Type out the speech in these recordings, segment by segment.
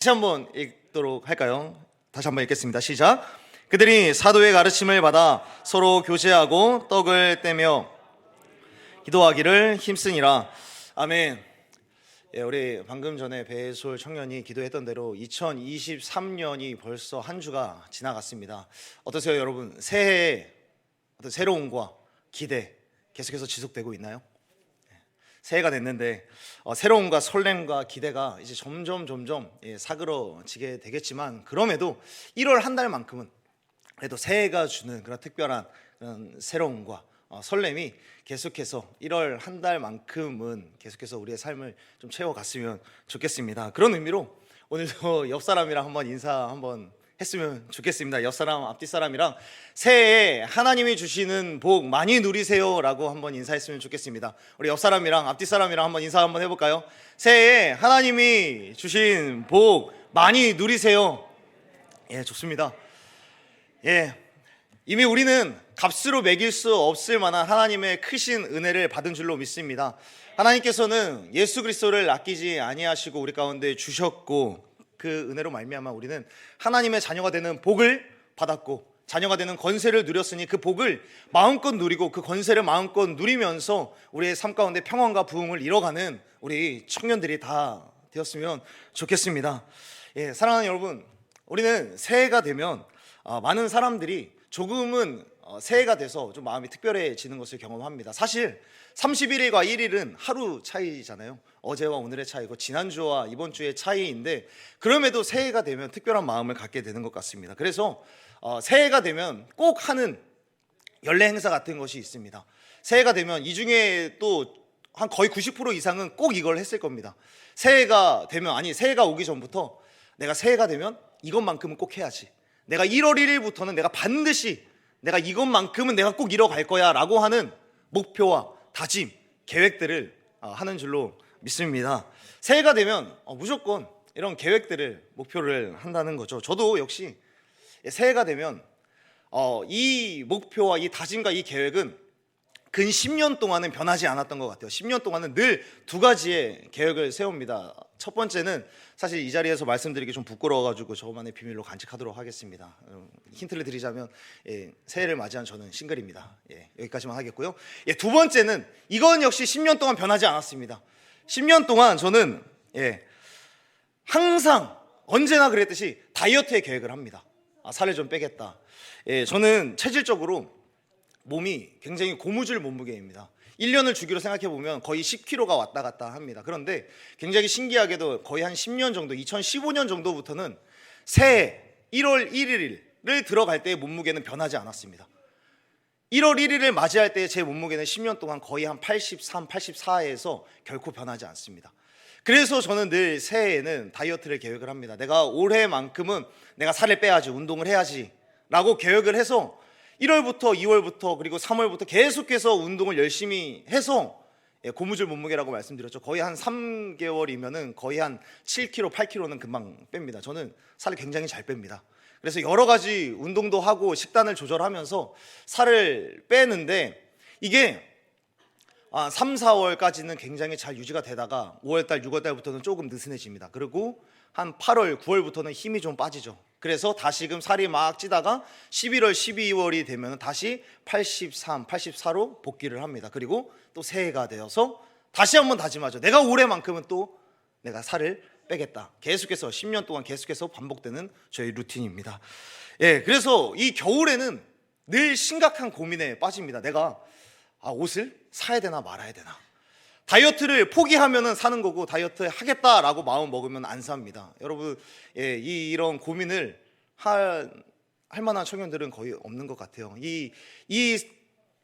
다시 한번 읽도록 할까요? 다시 한번 읽겠습니다. 시작. 그들이 사도의 가르침을 받아 서로 교제하고 떡을 떼며 기도하기를 힘쓰니라. 아멘. 우리 방금 전에 배솔 청년이 기도했던 대로 2023년이 벌써 한 주가 지나갔습니다. 어떠세요, 여러분? 새해에 어떤 새로움과 기대 계속해서 지속되고 있나요? 새해가 됐는데 새로움과 설렘과 기대가 이제 점점 사그러지게 되겠지만, 그럼에도 1월 한 달만큼은 그래도 새해가 주는 그런 특별한 그런 새로움과 설렘이 계속해서 1월 한 달만큼은 계속해서 우리의 삶을 좀 채워갔으면 좋겠습니다. 그런 의미로 오늘도 옆 사람이랑 한번 인사 한번 했으면 좋겠습니다. 옆 사람, 앞뒤 사람이랑 새해에 하나님이 주시는 복 많이 누리세요 라고 한번 인사했으면 좋겠습니다. 우리 옆 사람이랑 앞뒤 사람이랑 한번 인사 한번 해볼까요? 새해에 하나님이 주신 복 많이 누리세요. 예, 좋습니다. 예, 이미 우리는 값으로 매길 수 없을 만한 하나님의 크신 은혜를 받은 줄로 믿습니다. 하나님께서는 예수 그리스도를 아끼지 아니하시고 우리 가운데 주셨고, 그 은혜로 말미암아 우리는 하나님의 자녀가 되는 복을 받았고 자녀가 되는 권세를 누렸으니 그 복을 마음껏 누리고 그 권세를 마음껏 누리면서 우리의 삶 가운데 평안과 부흥을 이뤄가는 우리 청년들이 다 되었으면 좋겠습니다. 예, 사랑하는 여러분, 우리는 새해가 되면 많은 사람들이 조금은 새해가 돼서 좀 마음이 특별해지는 것을 경험합니다. 사실 31일과 1일은 하루 차이잖아요. 어제와 오늘의 차이고 지난주와 이번 주의 차이인데, 그럼에도 새해가 되면 특별한 마음을 갖게 되는 것 같습니다. 그래서 새해가 되면 꼭 하는 연례 행사 같은 것이 있습니다. 새해가 되면 이 중에 또 한 거의 90% 이상은 꼭 이걸 했을 겁니다. 새해가 되면, 아니 새해가 오기 전부터 내가 새해가 되면 이것만큼은 꼭 해야지, 내가 1월 1일부터는 내가 반드시 내가 이것만큼은 내가 꼭 이뤄갈 거야 라고 하는 목표와 다짐, 계획들을 하는 줄로 믿습니다. 새해가 되면 무조건 이런 계획들을, 목표를 한다는 거죠. 저도 역시 새해가 되면 이 목표와 이 다짐과 이 계획은 근 10년 동안은 변하지 않았던 것 같아요. 10년 동안은 늘 두 가지의 계획을 세웁니다. 첫 번째는 사실 이 자리에서 말씀드리기 좀 부끄러워가지고 저만의 비밀로 간직하도록 하겠습니다. 힌트를 드리자면 새해를 맞이한 저는 싱글입니다. 여기까지만 하겠고요. 두 번째는 이건 역시 10년 동안 변하지 않았습니다. 10년 동안 저는 항상 언제나 그랬듯이 다이어트의 계획을 합니다. 살을 좀 빼겠다. 저는 체질적으로 몸이 굉장히 고무줄 몸무게입니다. 1년을 주기로 생각해보면 거의 10kg가 왔다 갔다 합니다. 그런데 굉장히 신기하게도 거의 한 10년 정도, 2015년 정도부터는 새해 1월 1일을 들어갈 때의 몸무게는 변하지 않았습니다. 1월 1일을 맞이할 때의 제 몸무게는 10년 동안 거의 한 83, 84에서 결코 변하지 않습니다. 그래서 저는 늘 새해에는 다이어트를 계획을 합니다. 내가 올해만큼은 내가 살을 빼야지, 운동을 해야지 라고 계획을 해서 1월부터 2월부터 그리고 3월부터 계속해서 운동을 열심히 해서 고무줄 몸무게라고 말씀드렸죠. 거의 한 3개월이면은 거의 한 7kg, 8kg는 금방 뺍니다. 저는 살을 굉장히 잘 뺍니다. 그래서 여러 가지 운동도 하고 식단을 조절하면서 살을 빼는데, 이게 3, 4월까지는 굉장히 잘 유지가 되다가 5월달, 6월달부터는 조금 느슨해집니다. 그리고 한 8월, 9월부터는 힘이 좀 빠지죠. 그래서 다시금 살이 막 찌다가 11월, 12월이 되면 다시 83, 84로 복귀를 합니다. 그리고 또 새해가 되어서 다시 한번 다짐하죠. 내가 올해만큼은 또 내가 살을 빼겠다. 계속해서 10년 동안 계속해서 반복되는 저희 루틴입니다. 그래서 이 겨울에는 늘 심각한 고민에 빠집니다. 내가 옷을 사야 되나 말아야 되나. 다이어트를 포기하면은 사는 거고 다이어트 하겠다라고 마음 먹으면 안 삽니다. 여러분, 이런 고민을 할 만한 청년들은 거의 없는 것 같아요. 이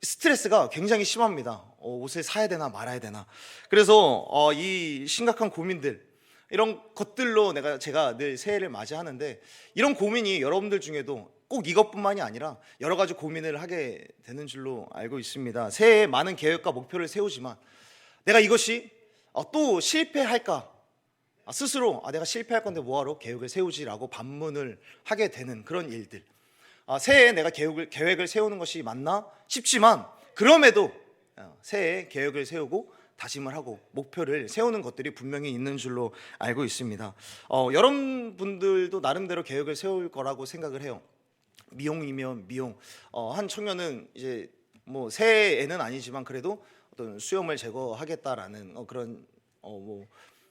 스트레스가 굉장히 심합니다. 옷을 사야 되나 말아야 되나. 그래서 이 심각한 고민들, 이런 것들로 제가 늘 새해를 맞이하는데, 이런 고민이 여러분들 중에도 꼭 이것뿐만이 아니라 여러 가지 고민을 하게 되는 줄로 알고 있습니다. 새해에 많은 계획과 목표를 세우지만 내가 이것이 또 실패할까, 스스로 내가 실패할 건데 뭐하러 계획을 세우지라고 반문을 하게 되는 그런 일들. 새해에 내가 계획을 세우는 것이 맞나 싶지만, 그럼에도 새해에 계획을 세우고 다짐을 하고 목표를 세우는 것들이 분명히 있는 줄로 알고 있습니다. 여러분들도 나름대로 계획을 세울 거라고 생각을 해요. 미용이면 미용. 한 청년은 이제 뭐 새해에는 아니지만 그래도 어떤 수염을 제거하겠다라는 그런 뭐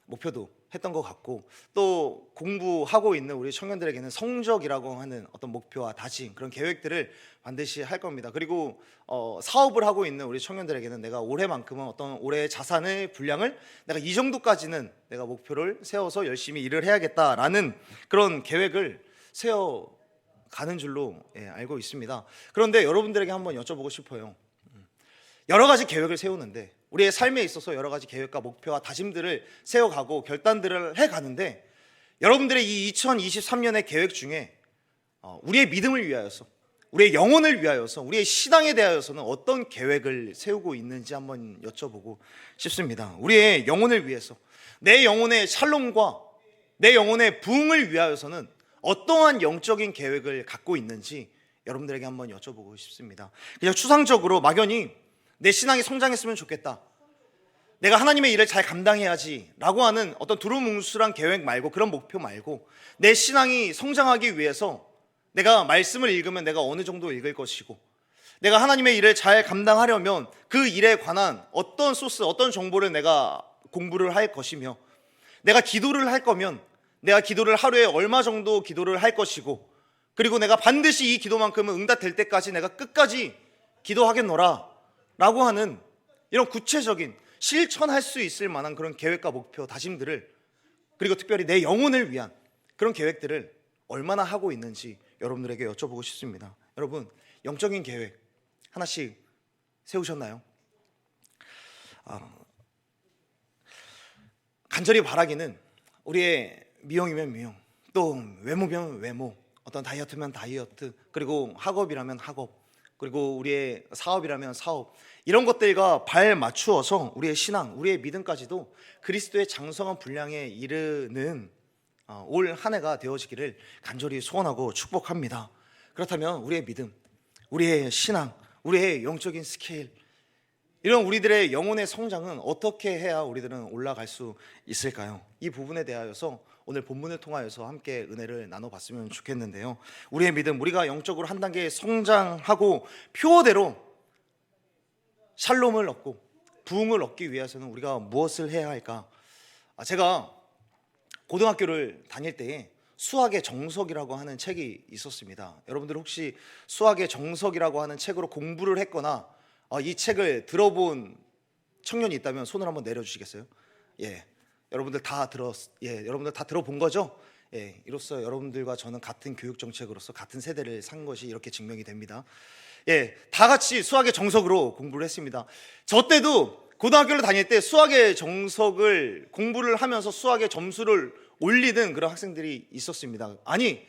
목표도 했던 것 같고, 또 공부하고 있는 우리 청년들에게는 성적이라고 하는 어떤 목표와 다짐, 그런 계획들을 반드시 할 겁니다. 그리고 사업을 하고 있는 우리 청년들에게는 내가 올해만큼은 어떤 올해의 자산의 분량을 내가 이 정도까지는 내가 목표를 세워서 열심히 일을 해야겠다라는 그런 계획을 세워 가는 줄로 알고 있습니다. 그런데 여러분들에게 한번 여쭤보고 싶어요. 여러 가지 계획을 세우는데, 우리의 삶에 있어서 여러 가지 계획과 목표와 다짐들을 세워가고 결단들을 해가는데, 여러분들의 이 2023년의 계획 중에 우리의 믿음을 위하여서, 우리의 영혼을 위하여서, 우리의 신앙에 대하여서는 어떤 계획을 세우고 있는지 한번 여쭤보고 싶습니다. 우리의 영혼을 위해서, 내 영혼의 샬롬과 내 영혼의 부흥을 위하여서는 어떠한 영적인 계획을 갖고 있는지 여러분들에게 한번 여쭤보고 싶습니다. 그냥 추상적으로 막연히 내 신앙이 성장했으면 좋겠다, 내가 하나님의 일을 잘 감당해야지 라고 하는 어떤 두루뭉술한 계획 말고, 그런 목표 말고, 내 신앙이 성장하기 위해서 내가 말씀을 읽으면 내가 어느 정도 읽을 것이고, 내가 하나님의 일을 잘 감당하려면 그 일에 관한 어떤 소스, 어떤 정보를 내가 공부를 할 것이며, 내가 기도를 할 거면 내가 기도를 하루에 얼마 정도 기도를 할 것이고, 그리고 내가 반드시 이 기도만큼은 응답될 때까지 내가 끝까지 기도하겠노라 라고 하는 이런 구체적인 실천할 수 있을 만한 그런 계획과 목표, 다짐들을, 그리고 특별히 내 영혼을 위한 그런 계획들을 얼마나 하고 있는지 여러분들에게 여쭤보고 싶습니다. 여러분, 영적인 계획 하나씩 세우셨나요? 간절히 바라기는 우리의 미용이면 미용, 또 외모면 외모, 어떤 다이어트면 다이어트, 그리고 학업이라면 학업, 그리고 우리의 사업이라면 사업, 이런 것들과 발 맞추어서 우리의 신앙, 우리의 믿음까지도 그리스도의 장성한 분량에 이르는 올 한 해가 되어지기를 간절히 소원하고 축복합니다. 그렇다면 우리의 믿음, 우리의 신앙, 우리의 영적인 스케일, 이런 우리들의 영혼의 성장은 어떻게 해야 우리들은 올라갈 수 있을까요? 이 부분에 대하여서 오늘 본문을 통하여서 함께 은혜를 나눠봤으면 좋겠는데요. 우리의 믿음, 우리가 영적으로 한 단계 성장하고 표어대로 샬롬을 얻고 부흥을 얻기 위해서는 우리가 무엇을 해야 할까? 제가 고등학교를 다닐 때에 수학의 정석이라고 하는 책이 있었습니다. 여러분들 혹시 수학의 정석이라고 하는 책으로 공부를 했거나 이 책을 들어본 청년이 있다면 손을 한번 내려주시겠어요? 여러분들 다 들어본 거죠? 이로써 여러분들과 저는 같은 교육 정책으로서 같은 세대를 산 것이 이렇게 증명이 됩니다. 다 같이 수학의 정석으로 공부를 했습니다. 저 때도 고등학교를 다닐 때 수학의 정석을 공부를 하면서 수학의 점수를 올리는 그런 학생들이 있었습니다. 아니,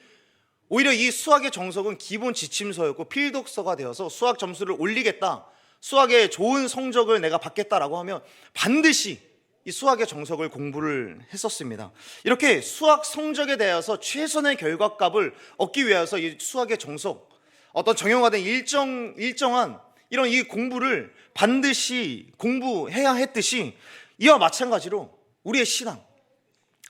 오히려 이 수학의 정석은 기본 지침서였고 필독서가 되어서 수학 점수를 올리겠다, 수학의 좋은 성적을 내가 받겠다라고 하면 반드시 이 수학의 정석을 공부를 했었습니다. 이렇게 수학 성적에 대해서 최선의 결과값을 얻기 위해서 이 수학의 정석, 어떤 정형화된 일정한 이런 이 공부를 반드시 공부해야 했듯이, 이와 마찬가지로 우리의 신앙,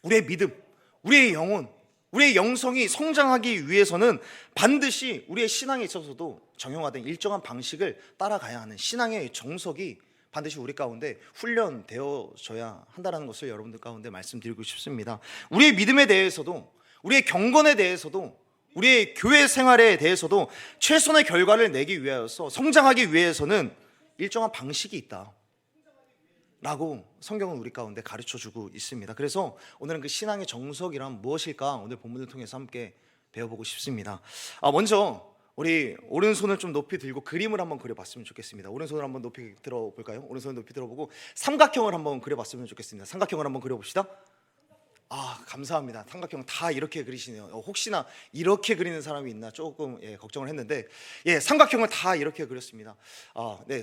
우리의 믿음, 우리의 영혼, 우리의 영성이 성장하기 위해서는 반드시 우리의 신앙에 있어서도 정형화된 일정한 방식을 따라가야 하는 신앙의 정석이 반드시 우리 가운데 훈련되어져야 한다는 것을 여러분들 가운데 말씀드리고 싶습니다. 우리의 믿음에 대해서도, 우리의 경건에 대해서도, 우리의 교회 생활에 대해서도 최선의 결과를 내기 위하여서, 성장하기 위해서는 일정한 방식이 있다 라고 성경은 우리 가운데 가르쳐주고 있습니다. 그래서 오늘은 그 신앙의 정석이란 무엇일까 오늘 본문을 통해서 함께 배워보고 싶습니다. 먼저 우리 오른손을 좀 높이 들고 그림을 한번 그려봤으면 좋겠습니다. 오른손을 한번 높이 들어볼까요? 오른손을 높이 들어보고 삼각형을 한번 그려봤으면 좋겠습니다. 삼각형을 한번 그려봅시다. 감사합니다. 삼각형 다 이렇게 그리시네요. 혹시나 이렇게 그리는 사람이 있나 조금 걱정을 했는데, 삼각형을 다 이렇게 그렸습니다.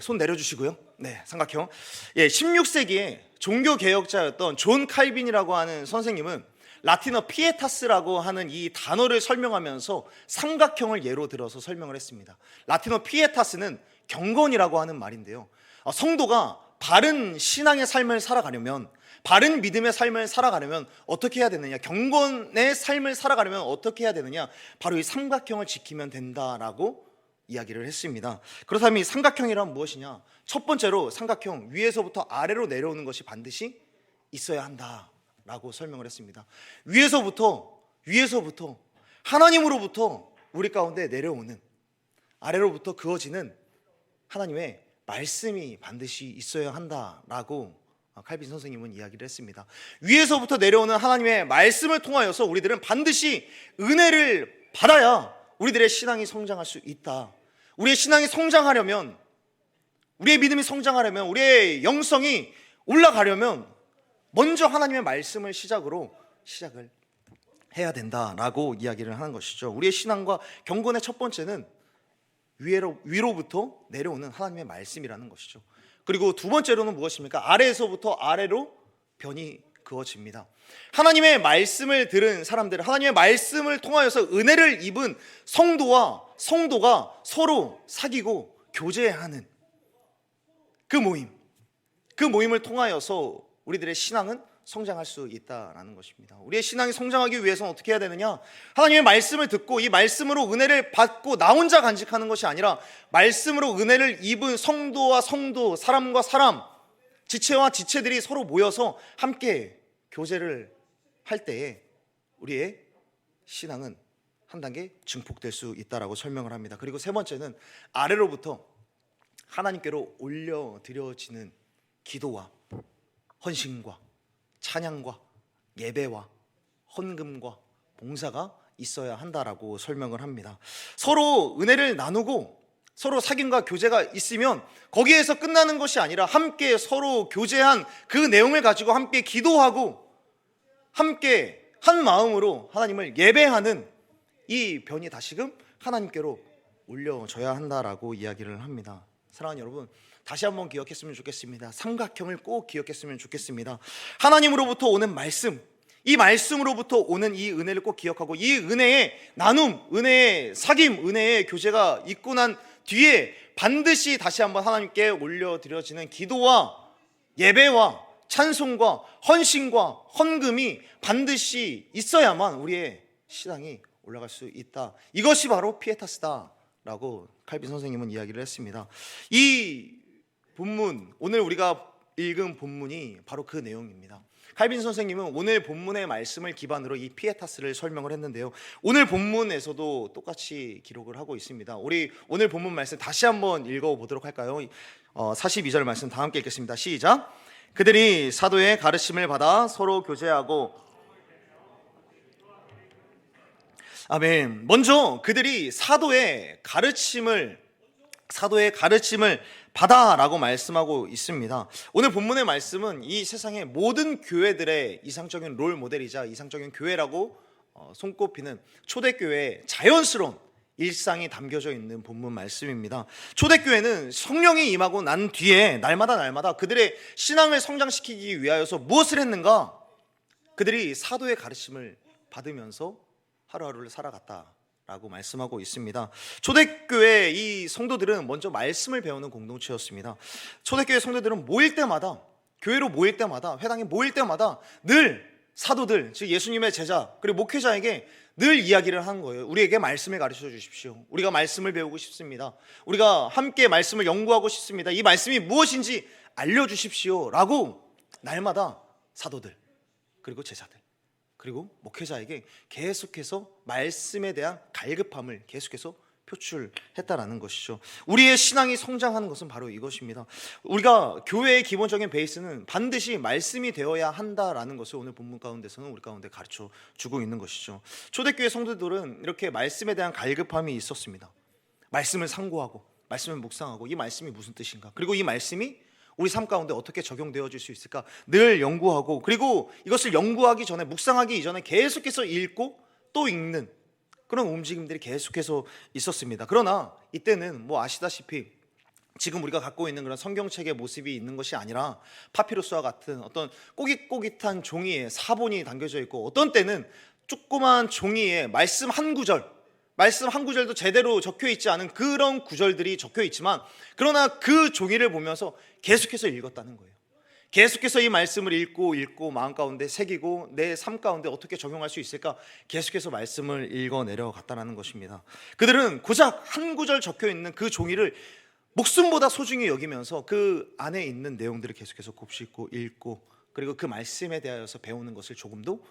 손 내려주시고요. 삼각형. 16세기에 종교 개혁자였던 존 칼빈이라고 하는 선생님은 라틴어 피에타스라고 하는 이 단어를 설명하면서 삼각형을 예로 들어서 설명을 했습니다. 라틴어 피에타스는 경건이라고 하는 말인데요, 성도가 바른 신앙의 삶을 살아가려면, 바른 믿음의 삶을 살아가려면 어떻게 해야 되느냐, 경건의 삶을 살아가려면 어떻게 해야 되느냐, 바로 이 삼각형을 지키면 된다라고 이야기를 했습니다. 그렇다면 이 삼각형이란 무엇이냐? 첫 번째로 삼각형, 위에서부터 아래로 내려오는 것이 반드시 있어야 한다라고 설명을 했습니다. 위에서부터 하나님으로부터 우리 가운데 내려오는, 아래로부터 그어지는 하나님의 말씀이 반드시 있어야 한다라고 칼빈 선생님은 이야기를 했습니다. 위에서부터 내려오는 하나님의 말씀을 통하여서 우리들은 반드시 은혜를 받아야 우리들의 신앙이 성장할 수 있다. 우리의 신앙이 성장하려면, 우리의 믿음이 성장하려면, 우리의 영성이 올라가려면 먼저 하나님의 말씀을 시작을 해야 된다라고 이야기를 하는 것이죠. 우리의 신앙과 경건의 첫 번째는 위로부터 내려오는 하나님의 말씀이라는 것이죠. 그리고 두 번째로는 무엇입니까? 아래에서부터 아래로 변이 그어집니다. 하나님의 말씀을 들은 사람들, 하나님의 말씀을 통하여서 은혜를 입은 성도가 서로 사귀고 교제하는 그 모임을 통하여서 우리들의 신앙은 성장할 수 있다라는 것입니다. 우리의 신앙이 성장하기 위해서는 어떻게 해야 되느냐? 하나님의 말씀을 듣고 이 말씀으로 은혜를 받고 나 혼자 간직하는 것이 아니라 말씀으로 은혜를 입은 성도와 성도, 사람과 사람, 지체와 지체들이 서로 모여서 함께 교제를 할 때에 우리의 신앙은 한 단계 증폭될 수 있다라고 설명을 합니다. 그리고 세 번째는 아래로부터 하나님께로 올려드려지는 기도와 헌신과 찬양과 예배와 헌금과 봉사가 있어야 한다라고 설명을 합니다. 서로 은혜를 나누고 서로 사귐과 교제가 있으면 거기에서 끝나는 것이 아니라 함께 서로 교제한 그 내용을 가지고 함께 기도하고 함께 한 마음으로 하나님을 예배하는 이 변이 다시금 하나님께로 올려져야 한다라고 이야기를 합니다. 사랑하는 여러분, 다시 한번 기억했으면 좋겠습니다. 삼각형을 꼭 기억했으면 좋겠습니다. 하나님으로부터 오는 말씀, 이 말씀으로부터 오는 이 은혜를 꼭 기억하고 이 은혜의 나눔, 은혜의 사귐, 은혜의 교제가 있고 난 뒤에 반드시 다시 한번 하나님께 올려드려지는 기도와 예배와 찬송과 헌신과 헌금이 반드시 있어야만 우리의 신앙이 올라갈 수 있다. 이것이 바로 피에타스다라고 칼빈 선생님은 이야기를 했습니다. 이 본문, 오늘 우리가 읽은 본문이 바로 그 내용입니다. 칼빈 선생님은 오늘 본문의 말씀을 기반으로 이 피에타스를 설명을 했는데요, 오늘 본문에서도 똑같이 기록을 하고 있습니다. 우리 오늘 본문 말씀 다시 한번 읽어보도록 할까요? 42절 말씀 다 함께 읽겠습니다. 시작. 그들이 사도의 가르침을 받아 서로 교제하고, 아멘. 먼저 그들이 사도의 가르침을 받아라고 말씀하고 있습니다. 오늘 본문의 말씀은 이 세상의 모든 교회들의 이상적인 롤 모델이자 이상적인 교회라고 손꼽히는 초대교회의 자연스러운 일상이 담겨져 있는 본문 말씀입니다. 초대교회는 성령이 임하고 난 뒤에 날마다 그들의 신앙을 성장시키기 위하여서 무엇을 했는가? 그들이 사도의 가르침을 받으면서 하루하루를 살아갔다라고 말씀하고 있습니다. 초대교회 이 성도들은 먼저 말씀을 배우는 공동체였습니다. 초대교회 성도들은 모일 때마다, 교회로 모일 때마다, 회당에 모일 때마다 늘 사도들, 즉 예수님의 제자 그리고 목회자에게 늘 이야기를 하는 거예요. 우리에게 말씀을 가르쳐 주십시오. 우리가 말씀을 배우고 싶습니다. 우리가 함께 말씀을 연구하고 싶습니다. 이 말씀이 무엇인지 알려주십시오 라고 날마다 사도들 그리고 제자들 그리고 목회자에게 계속해서 말씀에 대한 갈급함을 계속해서 표출했다라는 것이죠. 우리의 신앙이 성장하는 것은 바로 이것입니다. 우리가 교회의 기본적인 베이스는 반드시 말씀이 되어야 한다라는 것을 오늘 본문 가운데서는 우리 가운데 가르쳐 주고 있는 것이죠. 초대교회 성도들은 이렇게 말씀에 대한 갈급함이 있었습니다. 말씀을 상고하고 말씀을 묵상하고 이 말씀이 무슨 뜻인가, 그리고 이 말씀이 우리 삶 가운데 어떻게 적용되어질 수 있을까 늘 연구하고, 그리고 이것을 연구하기 전에, 묵상하기 이전에 계속해서 읽고 또 읽는 그런 움직임들이 계속해서 있었습니다. 그러나 이때는 아시다시피 지금 우리가 갖고 있는 그런 성경책의 모습이 있는 것이 아니라 파피루스와 같은 어떤 꼬깃꼬깃한 종이에 사본이 담겨져 있고, 어떤 때는 조그만 종이에 말씀 한 구절, 말씀 한 구절도 제대로 적혀 있지 않은 그런 구절들이 적혀 있지만, 그러나 그 종이를 보면서 계속해서 읽었다는 거예요. 계속해서 이 말씀을 읽고 마음 가운데 새기고 내 삶 가운데 어떻게 적용할 수 있을까 계속해서 말씀을 읽어 내려갔다는 것입니다. 그들은 고작 한 구절 적혀 있는 그 종이를 목숨보다 소중히 여기면서 그 안에 있는 내용들을 계속해서 곱씹고 읽고, 그리고 그 말씀에 대하여서 배우는 것을 조금도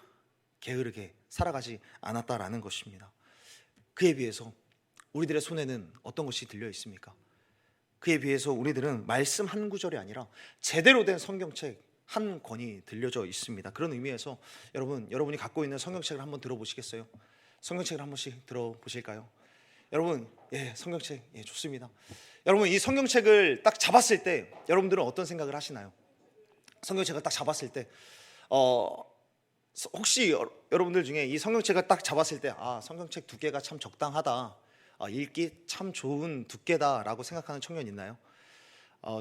게으르게 살아가지 않았다라는 것입니다. 그에 비해서 우리들의 손에는 어떤 것이 들려 있습니까? 그에 비해서 우리들은 말씀 한 구절이 아니라 제대로 된 성경책 한 권이 들려져 있습니다. 그런 의미에서 여러분이 갖고 있는 성경책을 한번 들어보시겠어요? 성경책을 한 번씩 들어보실까요? 여러분, 성경책 좋습니다. 여러분, 이 성경책을 딱 잡았을 때 여러분들은 어떤 생각을 하시나요? 성경책을 딱 잡았을 때 혹시 여러분들 중에 이 성경책을 딱 잡았을 때 성경책 두께가 참 적당하다, 읽기 참 좋은 두께다라고 생각하는 청년 있나요?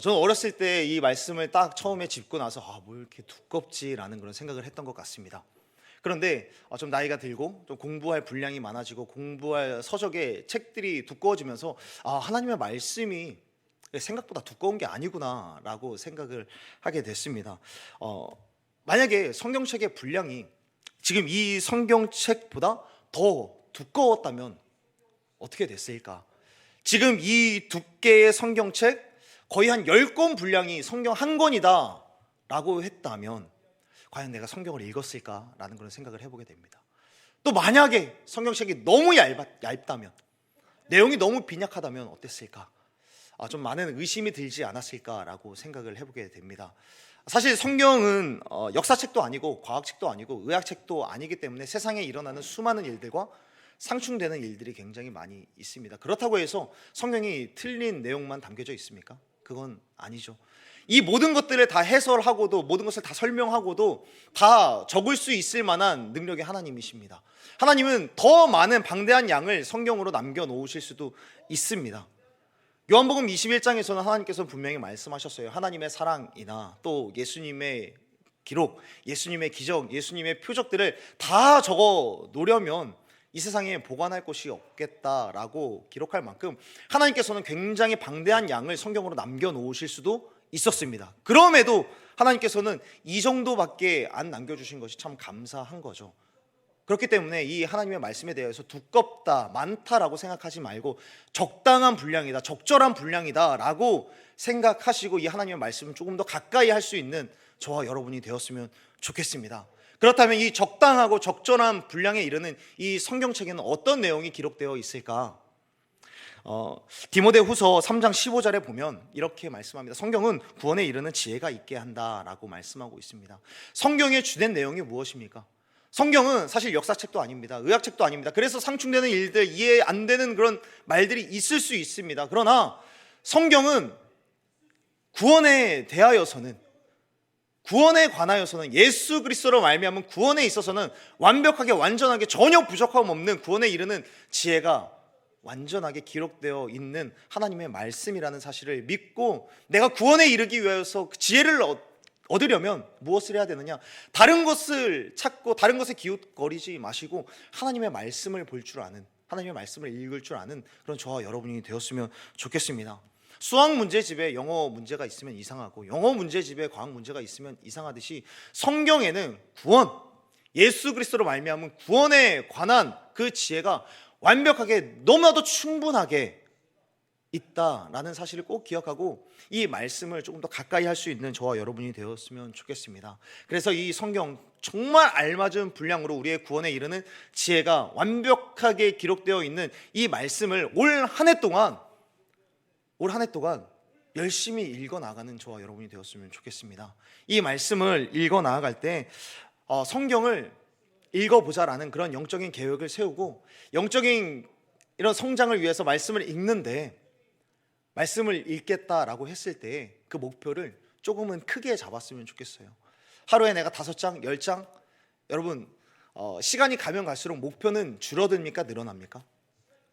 저는 어렸을 때 이 말씀을 딱 처음에 짚고 나서 뭐 이렇게 두껍지라는 그런 생각을 했던 것 같습니다. 그런데 좀 나이가 들고 좀 공부할 분량이 많아지고 공부할 서적의 책들이 두꺼워지면서 하나님의 말씀이 생각보다 두꺼운 게 아니구나라고 생각을 하게 됐습니다. 만약에 성경책의 분량이 지금 이 성경책보다 더 두꺼웠다면 어떻게 됐을까? 지금 이 두께의 성경책 거의 한 10권 분량이 성경 한 권이다 라고 했다면 과연 내가 성경을 읽었을까라는 그런 생각을 해보게 됩니다. 또 만약에 성경책이 너무 얇다면, 내용이 너무 빈약하다면 어땠을까? 좀 많은 의심이 들지 않았을까라고 생각을 해보게 됩니다. 사실 성경은 역사책도 아니고 과학책도 아니고 의학책도 아니기 때문에 세상에 일어나는 수많은 일들과 상충되는 일들이 굉장히 많이 있습니다. 그렇다고 해서 성경이 틀린 내용만 담겨져 있습니까? 그건 아니죠. 이 모든 것들을 다 해설하고도, 모든 것을 다 설명하고도 다 적을 수 있을 만한 능력이 하나님이십니다. 하나님은 더 많은 방대한 양을 성경으로 남겨놓으실 수도 있습니다. 요한복음 21장에서는 하나님께서 분명히 말씀하셨어요. 하나님의 사랑이나 또 예수님의 기록, 예수님의 기적, 예수님의 표적들을 다 적어 놓으려면 이 세상에 보관할 곳이 없겠다라고 기록할 만큼 하나님께서는 굉장히 방대한 양을 성경으로 남겨놓으실 수도 있었습니다. 그럼에도 하나님께서는 이 정도밖에 안 남겨주신 것이 참 감사한 거죠. 그렇기 때문에 이 하나님의 말씀에 대해서 두껍다, 많다라고 생각하지 말고 적당한 분량이다, 적절한 분량이다 라고 생각하시고 이 하나님의 말씀을 조금 더 가까이 할 수 있는 저와 여러분이 되었으면 좋겠습니다. 그렇다면 이 적당하고 적절한 분량에 이르는 이 성경책에는 어떤 내용이 기록되어 있을까? 디모데후서 3장 15절에 보면 이렇게 말씀합니다. 성경은 구원에 이르는 지혜가 있게 한다라고 말씀하고 있습니다. 성경의 주된 내용이 무엇입니까? 성경은 사실 역사책도 아닙니다. 의학책도 아닙니다. 그래서 상충되는 일들, 이해 안 되는 그런 말들이 있을 수 있습니다. 그러나 성경은 구원에 대하여서는, 구원에 관하여서는, 예수 그리스도로 말미암은 구원에 있어서는 완벽하게 완전하게 전혀 부족함 없는 구원에 이르는 지혜가 완전하게 기록되어 있는 하나님의 말씀이라는 사실을 믿고 내가 구원에 이르기 위해서 그 지혜를 얻으려면 무엇을 해야 되느냐? 다른 것을 찾고 다른 것에 기웃거리지 마시고 하나님의 말씀을 볼 줄 아는, 하나님의 말씀을 읽을 줄 아는 그런 저와 여러분이 되었으면 좋겠습니다. 수학 문제집에 영어 문제가 있으면 이상하고 영어 문제집에 과학 문제가 있으면 이상하듯이 성경에는 구원, 예수 그리스도로 말미암은 구원에 관한 그 지혜가 완벽하게 너무나도 충분하게 있다라는 사실을 꼭 기억하고 이 말씀을 조금 더 가까이 할 수 있는 저와 여러분이 되었으면 좋겠습니다. 그래서 이 성경 정말 알맞은 분량으로 우리의 구원에 이르는 지혜가 완벽하게 기록되어 있는 이 말씀을 올 한 해 동안 열심히 읽어 나가는 저와 여러분이 되었으면 좋겠습니다. 이 말씀을 읽어 나아갈 때 성경을 읽어보자라는 그런 영적인 계획을 세우고 영적인 이런 성장을 위해서 말씀을 읽는데, 말씀을 읽겠다라고 했을 때 그 목표를 조금은 크게 잡았으면 좋겠어요. 하루에 내가 5장, 10장, 여러분 시간이 가면 갈수록 목표는 줄어듭니까? 늘어납니까?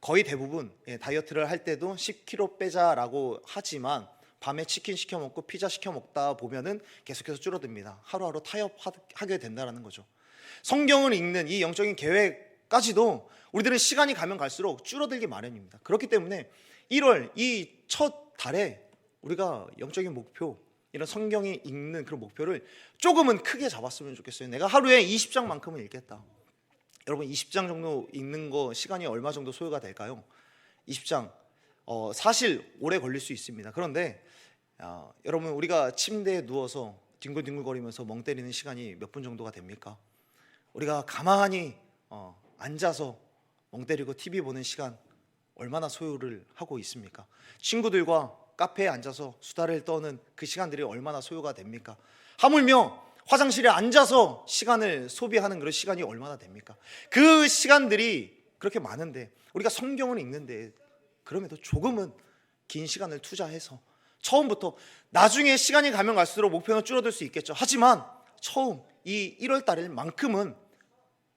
거의 대부분 다이어트를 할 때도 10kg 빼자라고 하지만 밤에 치킨 시켜 먹고 피자 시켜 먹다 보면은 계속해서 줄어듭니다. 하루하루 타협하게 된다는 거죠. 성경을 읽는 이 영적인 계획까지도 우리들은 시간이 가면 갈수록 줄어들기 마련입니다. 그렇기 때문에 1월 이 첫 달에 우리가 영적인 목표, 이런 성경이 읽는 그런 목표를 조금은 크게 잡았으면 좋겠어요. 내가 하루에 20장만큼은 읽겠다. 여러분 20장 정도 읽는 거 시간이 얼마 정도 소요가 될까요? 20장 사실 오래 걸릴 수 있습니다. 그런데 여러분 우리가 침대에 누워서 뒹굴뒹굴거리면서 멍 때리는 시간이 몇 분 정도가 됩니까? 우리가 가만히 앉아서 멍 때리고 TV 보는 시간 얼마나 소요를 하고 있습니까? 친구들과 카페에 앉아서 수다를 떠는 그 시간들이 얼마나 소요가 됩니까? 하물며 화장실에 앉아서 시간을 소비하는 그런 시간이 얼마나 됩니까? 그 시간들이 그렇게 많은데 우리가 성경을 읽는데 그럼에도 조금은 긴 시간을 투자해서 처음부터, 나중에 시간이 가면 갈수록 목표는 줄어들 수 있겠죠. 하지만 처음 이 1월 달만큼은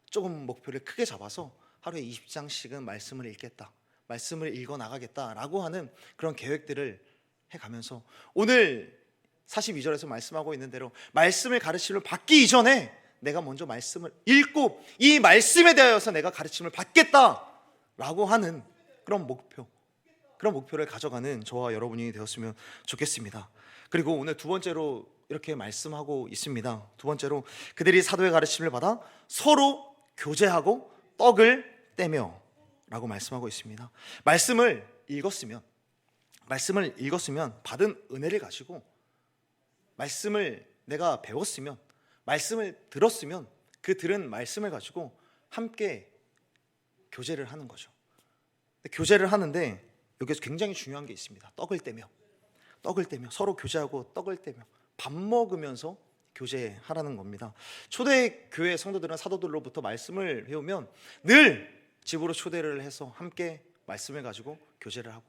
조금 목표를 크게 잡아서 하루에 20장씩은 말씀을 읽겠다, 말씀을 읽어 나가겠다라고 하는 그런 계획들을 해가면서 오늘 42절에서 말씀하고 있는 대로 말씀을 가르침을 받기 이전에 내가 먼저 말씀을 읽고 이 말씀에 대하여서 내가 가르침을 받겠다라고 하는 그런 목표를 가져가는 저와 여러분이 되었으면 좋겠습니다. 그리고 오늘 두 번째로 이렇게 말씀하고 있습니다. 두 번째로 그들이 사도의 가르침을 받아 서로 교제하고 떡을 떼며 라고 말씀하고 있습니다. 말씀을 읽었으면 받은 은혜를 가지고, 말씀을 내가 배웠으면, 말씀을 들었으면 그 들은 말씀을 가지고 함께 교제를 하는 거죠. 교제를 하는데 여기서 굉장히 중요한 게 있습니다. 떡을 떼며 서로 교제하고 떡을 떼며 밥 먹으면서 교제하라는 겁니다. 초대교회 성도들은 사도들로부터 말씀을 배우면 늘 집으로 초대를 해서 함께 말씀을 가지고 교제를 하고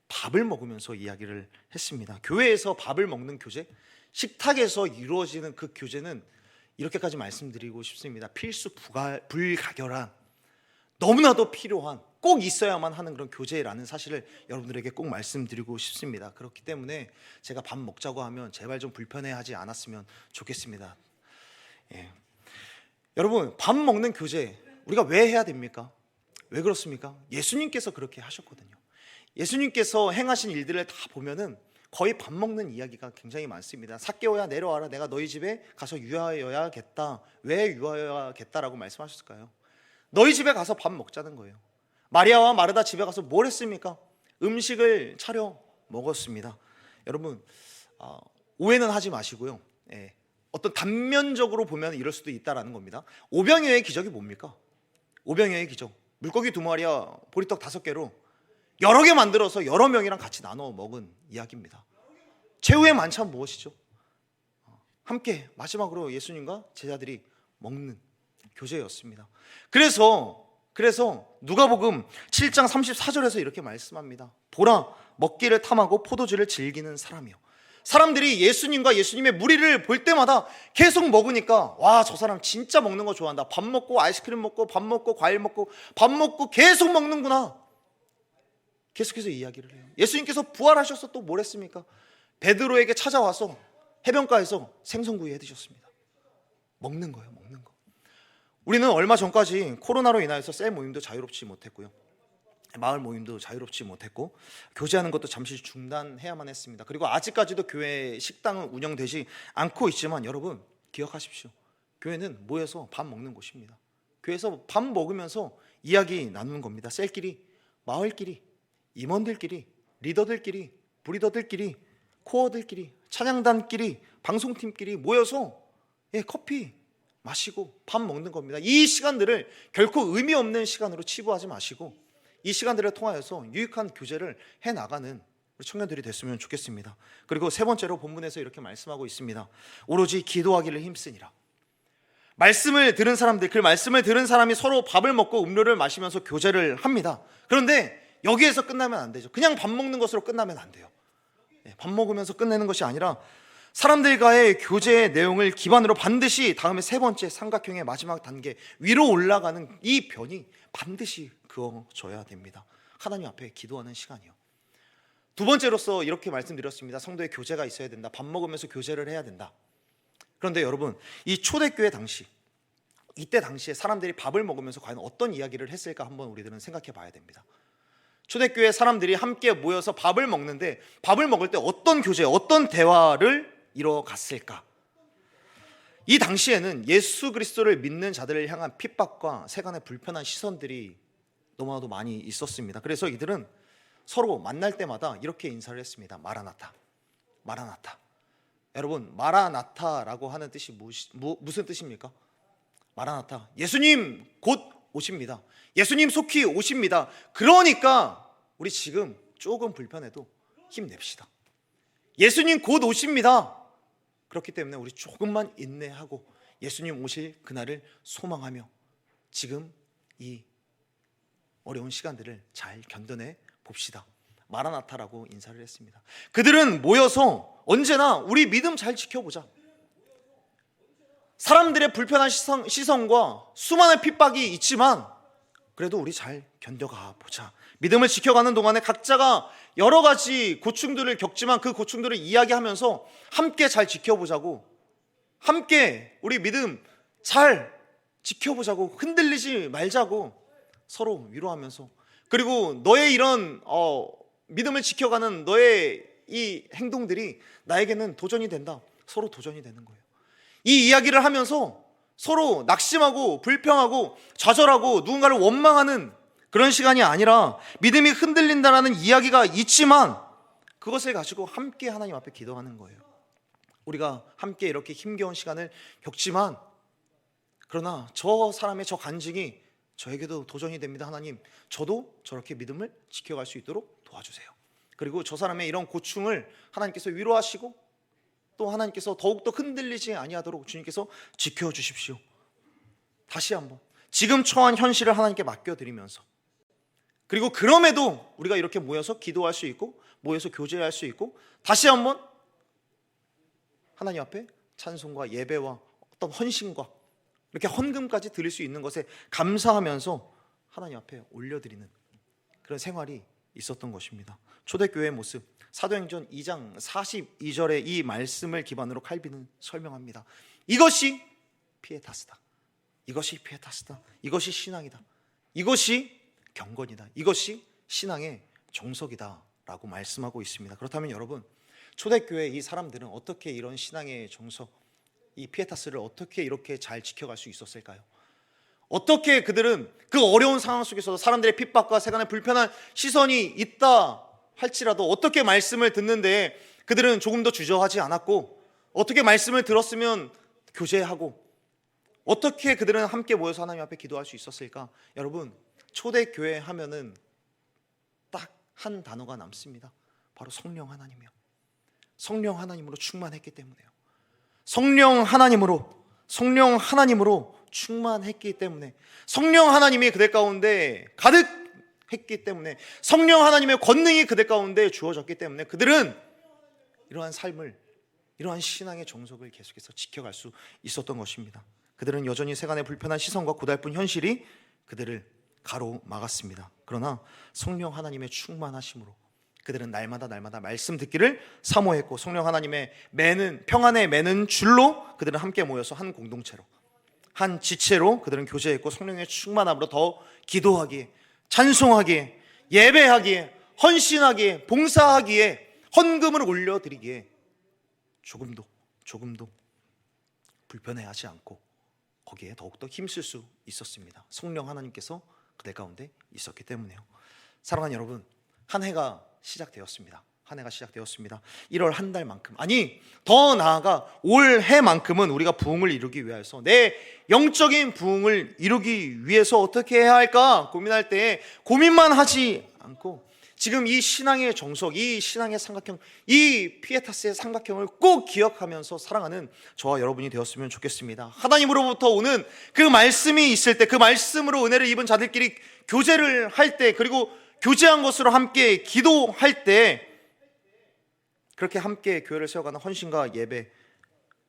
밥을 먹으면서 이야기를 했습니다. 교회에서 밥을 먹는 교제, 식탁에서 이루어지는 그 교제는 이렇게까지 말씀드리고 싶습니다. 필수 불가결한, 너무나도 필요한, 꼭 있어야만 하는 그런 교제라는 사실을 여러분들에게 꼭 말씀드리고 싶습니다. 그렇기 때문에 제가 밥 먹자고 하면 제발 좀 불편해하지 않았으면 좋겠습니다. 여러분, 밥 먹는 교제 우리가 왜 해야 됩니까? 왜 그렇습니까? 예수님께서 그렇게 하셨거든요. 예수님께서 행하신 일들을 다 보면은 거의 밥 먹는 이야기가 굉장히 많습니다. 삭개오야 내려와라, 내가 너희 집에 가서 유하여야겠다. 왜 유하여야겠다라고 말씀하셨을까요? 너희 집에 가서 밥 먹자는 거예요. 마리아와 마르다 집에 가서 뭘 했습니까? 음식을 차려 먹었습니다. 여러분 오해는 하지 마시고요. 어떤 단면적으로 보면 이럴 수도 있다라는 겁니다. 오병이어의 기적이 뭡니까? 오병이어의 기적, 물고기 2마리와 보리떡 5개로 여러 개 만들어서 여러 명이랑 같이 나눠 먹은 이야기입니다. 최후의 만찬 무엇이죠? 함께 마지막으로 예수님과 제자들이 먹는 교제였습니다. 그래서 누가복음 7장 34절에서 이렇게 말씀합니다. 보라, 먹기를 탐하고 포도주를 즐기는 사람이요. 사람들이 예수님과 예수님의 무리를 볼 때마다 계속 먹으니까, 와, 저 사람 진짜 먹는 거 좋아한다. 밥 먹고 아이스크림 먹고 밥 먹고 과일 먹고 밥 먹고 계속 먹는구나. 계속해서 이야기를 해요. 예수님께서 부활하셔서 또 뭘 했습니까? 베드로에게 찾아와서 해변가에서 생선구이 해드셨습니다. 먹는 거예요, 먹는 거. 우리는 얼마 전까지 코로나로 인하여서 셀 모임도 자유롭지 못했고요, 마을 모임도 자유롭지 못했고, 교제하는 것도 잠시 중단해야만 했습니다. 그리고 아직까지도 교회 식당은 운영되지 않고 있지만 여러분 기억하십시오. 교회는 모여서 밥 먹는 곳입니다. 교회에서 밥 먹으면서 이야기 나누는 겁니다. 셀끼리, 마을끼리, 임원들끼리, 리더들끼리, 브리더들끼리, 코어들끼리, 찬양단끼리, 방송팀끼리 모여서 커피 마시고 밥 먹는 겁니다. 이 시간들을 결코 의미 없는 시간으로 치부하지 마시고 이 시간들을 통하여서 유익한 교제를 해나가는 우리 청년들이 됐으면 좋겠습니다. 그리고 세 번째로 본문에서 이렇게 말씀하고 있습니다. 오로지 기도하기를 힘쓰니라. 말씀을 들은 사람들, 그 말씀을 들은 사람이 서로 밥을 먹고 음료를 마시면서 교제를 합니다. 그런데 여기에서 끝나면 안 되죠. 그냥 밥 먹는 것으로 끝나면 안 돼요. 밥 먹으면서 끝내는 것이 아니라 사람들과의 교제의 내용을 기반으로 반드시 다음에 세 번째 삼각형의 마지막 단계 위로 올라가는 이 변이 반드시 그어져야 됩니다. 하나님 앞에 기도하는 시간이요. 두 번째로서 이렇게 말씀드렸습니다. 성도의 교제가 있어야 된다. 밥 먹으면서 교제를 해야 된다. 그런데 여러분, 이 초대교회 당시 이때 당시에 사람들이 밥을 먹으면서 과연 어떤 이야기를 했을까 한번 우리들은 생각해 봐야 됩니다. 초대교회 사람들이 함께 모여서 밥을 먹는데 밥을 먹을 때 어떤 교제, 어떤 대화를 이뤄갔을까? 이 당시에는 예수 그리스도를 믿는 자들을 향한 핍박과 세간의 불편한 시선들이 너무나도 많이 있었습니다. 그래서 이들은 서로 만날 때마다 이렇게 인사를 했습니다. 마라나타, 마라나타. 여러분, 마라나타라고 하는 뜻이 무슨 뜻입니까? 마라나타, 예수님 곧 오십니다. 예수님 속히 오십니다. 그러니까 우리 지금 조금 불편해도 힘냅시다. 예수님 곧 오십니다. 그렇기 때문에 우리 조금만 인내하고 예수님 오실 그날을 소망하며 지금 이 어려운 시간들을 잘 견뎌내 봅시다. 마라나타라고 인사를 했습니다. 그들은 모여서 언제나 우리 믿음 잘 지켜보자. 사람들의 불편한 시선과 수많은 핍박이 있지만 그래도 우리 잘 견뎌가 보자. 믿음을 지켜가는 동안에 각자가 여러 가지 고충들을 겪지만 그 고충들을 이야기하면서 함께 잘 지켜보자고, 함께 우리 믿음 잘 지켜보자고, 흔들리지 말자고 서로 위로하면서, 그리고 너의 이런 믿음을 지켜가는 너의 이 행동들이 나에게는 도전이 된다. 서로 도전이 되는 거예요. 이 이야기를 하면서 서로 낙심하고 불평하고 좌절하고 누군가를 원망하는 그런 시간이 아니라 믿음이 흔들린다라는 이야기가 있지만 그것을 가지고 함께 하나님 앞에 기도하는 거예요. 우리가 함께 이렇게 힘겨운 시간을 겪지만 그러나 저 사람의 저 간증이 저에게도 도전이 됩니다. 하나님, 저도 저렇게 믿음을 지켜갈 수 있도록 도와주세요. 그리고 저 사람의 이런 고충을 하나님께서 위로하시고 또 하나님께서 더욱더 흔들리지 아니하도록 주님께서 지켜주십시오. 다시 한번 지금 처한 현실을 하나님께 맡겨드리면서, 그리고 그럼에도 우리가 이렇게 모여서 기도할 수 있고 모여서 교제할 수 있고 다시 한번 하나님 앞에 찬송과 예배와 어떤 헌신과 이렇게 헌금까지 드릴 수 있는 것에 감사하면서 하나님 앞에 올려드리는 그런 생활이 있었던 것입니다. 초대교회의 모습, 사도행전 2장 42절의 이 말씀을 기반으로 칼빈은 설명합니다. 이것이 피에타스다. 이것이 피에타스다. 이것이 신앙이다. 이것이 경건이다. 이것이 신앙의 정석이다 라고 말씀하고 있습니다. 그렇다면 여러분, 초대교회 이 사람들은 어떻게 이런 신앙의 정석, 이 피에타스를 어떻게 이렇게 잘 지켜갈 수 있었을까요? 어떻게 그들은 그 어려운 상황 속에서도 사람들의 핍박과 세간의 불편한 시선이 있다 할지라도 어떻게 말씀을 듣는데 그들은 조금 더 주저하지 않았고, 어떻게 말씀을 들었으면 교제하고, 어떻게 그들은 함께 모여서 하나님 앞에 기도할 수 있었을까? 여러분, 초대교회 하면은 딱 한 단어가 남습니다. 바로 성령 하나님이요. 성령 하나님으로 충만했기 때문에요. 성령 하나님으로 충만했기 때문에, 성령 하나님이 그들 가운데 가득했기 때문에, 성령 하나님의 권능이 그들 가운데 주어졌기 때문에 그들은 이러한 삶을, 이러한 신앙의 정석을 계속해서 지켜갈 수 있었던 것입니다. 그들은 여전히 세간의 불편한 시선과 고달픈 현실이 그들을 가로막았습니다. 그러나 성령 하나님의 충만하심으로 그들은 날마다 말씀 듣기를 사모했고, 성령 하나님의 평안의 매는 줄로 그들은 함께 모여서 한 공동체로, 한 지체로 그들은 교제했고, 성령의 충만함으로 더 기도하기에, 찬송하기에, 예배하기에, 헌신하기에, 봉사하기에, 헌금을 올려드리기에 조금도 불편해하지 않고 거기에 더욱더 힘쓸 수 있었습니다. 성령 하나님께서 그들 가운데 있었기 때문에요. 사랑하는 여러분, 한 해가 시작되었습니다. 1월 한 달만큼, 아니 더 나아가 올해만큼은 우리가 부흥을 이루기 위해서, 내 영적인 부흥을 이루기 위해서 어떻게 해야 할까 고민할 때 고민만 하지 않고 지금 이 신앙의 정석, 이 신앙의 삼각형, 이 피에타스의 삼각형을 꼭 기억하면서 살아가는 저와 여러분이 되었으면 좋겠습니다. 하나님으로부터 오는 그 말씀이 있을 때, 그 말씀으로 은혜를 입은 자들끼리 교제를 할 때, 그리고 교제한 것으로 함께 기도할 때, 그렇게 함께 교회를 세워가는 헌신과 예배,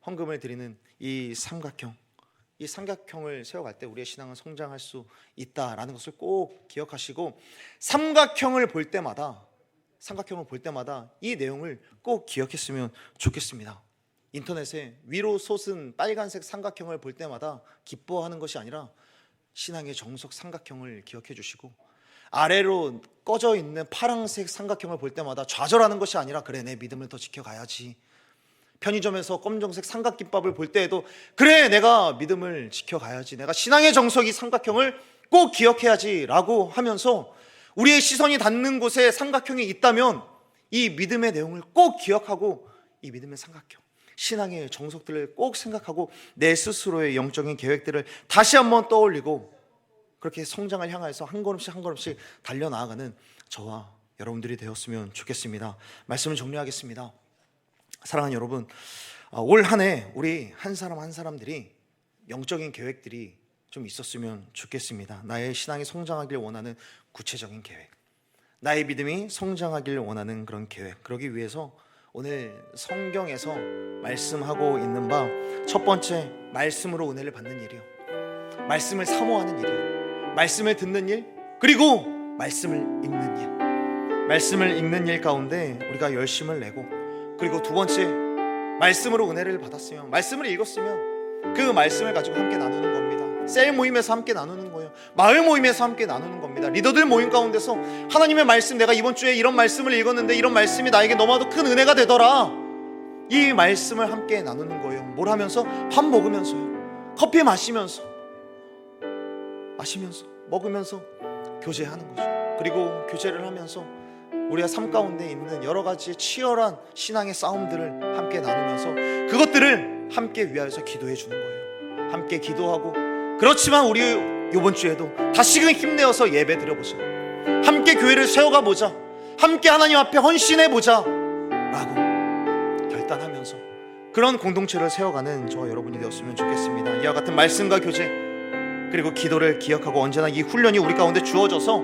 헌금을 드리는 이 삼각형을 세워갈 때 우리의 신앙은 성장할 수 있다라는 것을 꼭 기억하시고, 삼각형을 볼 때마다 이 내용을 꼭 기억했으면 좋겠습니다. 인터넷에 위로 솟은 빨간색 삼각형을 볼 때마다 기뻐하는 것이 아니라 신앙의 정석 삼각형을 기억해 주시고, 아래로 꺼져 있는 파란색 삼각형을 볼 때마다 좌절하는 것이 아니라 그래, 내 믿음을 더 지켜가야지. 편의점에서 검정색 삼각김밥을 볼 때에도 그래, 내가 믿음을 지켜가야지, 내가 신앙의 정석이 삼각형을 꼭 기억해야지 라고 하면서 우리의 시선이 닿는 곳에 삼각형이 있다면 이 믿음의 내용을 꼭 기억하고 이 믿음의 삼각형, 신앙의 정석들을 꼭 생각하고 내 스스로의 영적인 계획들을 다시 한번 떠올리고 그렇게 성장을 향해서 한 걸음씩 한 걸음씩 달려나아가는 저와 여러분들이 되었으면 좋겠습니다. 말씀을 정리하겠습니다. 사랑하는 여러분, 올 한 해 우리 한 사람 한 사람들이 영적인 계획들이 좀 있었으면 좋겠습니다. 나의 신앙이 성장하길 원하는 구체적인 계획, 나의 믿음이 성장하길 원하는 그런 계획. 그러기 위해서 오늘 성경에서 말씀하고 있는 바 첫 번째, 말씀으로 은혜를 받는 일이요, 말씀을 사모하는 일이요, 말씀을 듣는 일, 그리고 말씀을 읽는 일. 말씀을 읽는 일 가운데 우리가 열심을 내고, 그리고 두 번째, 말씀으로 은혜를 받았으면, 말씀을 읽었으면 그 말씀을 가지고 함께 나누는 겁니다. 셀 모임에서 함께 나누는 거예요. 마을 모임에서 함께 나누는 겁니다. 리더들 모임 가운데서 하나님의 말씀, 내가 이번 주에 이런 말씀을 읽었는데 이런 말씀이 나에게 너무나도 큰 은혜가 되더라, 이 말씀을 함께 나누는 거예요. 뭘 하면서? 밥 먹으면서요, 커피 마시면서 먹으면서 교제하는 거죠. 그리고 교제를 하면서 우리가 삶 가운데 있는 여러 가지 치열한 신앙의 싸움들을 함께 나누면서 그것들을 함께 위하여서 기도해 주는 거예요. 함께 기도하고, 그렇지만 우리 이번 주에도 다시금 힘내어서 예배 드려보자, 함께 교회를 세워가 보자, 함께 하나님 앞에 헌신해 보자 라고 결단하면서 그런 공동체를 세워가는 저와 여러분이 되었으면 좋겠습니다. 이와 같은 말씀과 교제, 그리고 기도를 기억하고 언제나 이 훈련이 우리 가운데 주어져서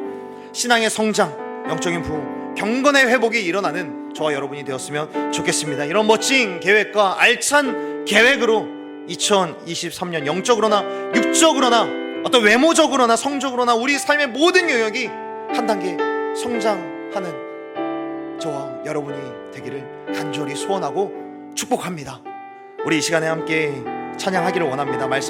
신앙의 성장, 영적인 부흥, 경건의 회복이 일어나는 저와 여러분이 되었으면 좋겠습니다. 이런 멋진 계획과 알찬 계획으로 2023년 영적으로나 육적으로나 어떤 외모적으로나 성적으로나 우리 삶의 모든 영역이 한 단계 성장하는 저와 여러분이 되기를 간절히 소원하고 축복합니다. 우리 이 시간에 함께 찬양하기를 원합니다. 말씀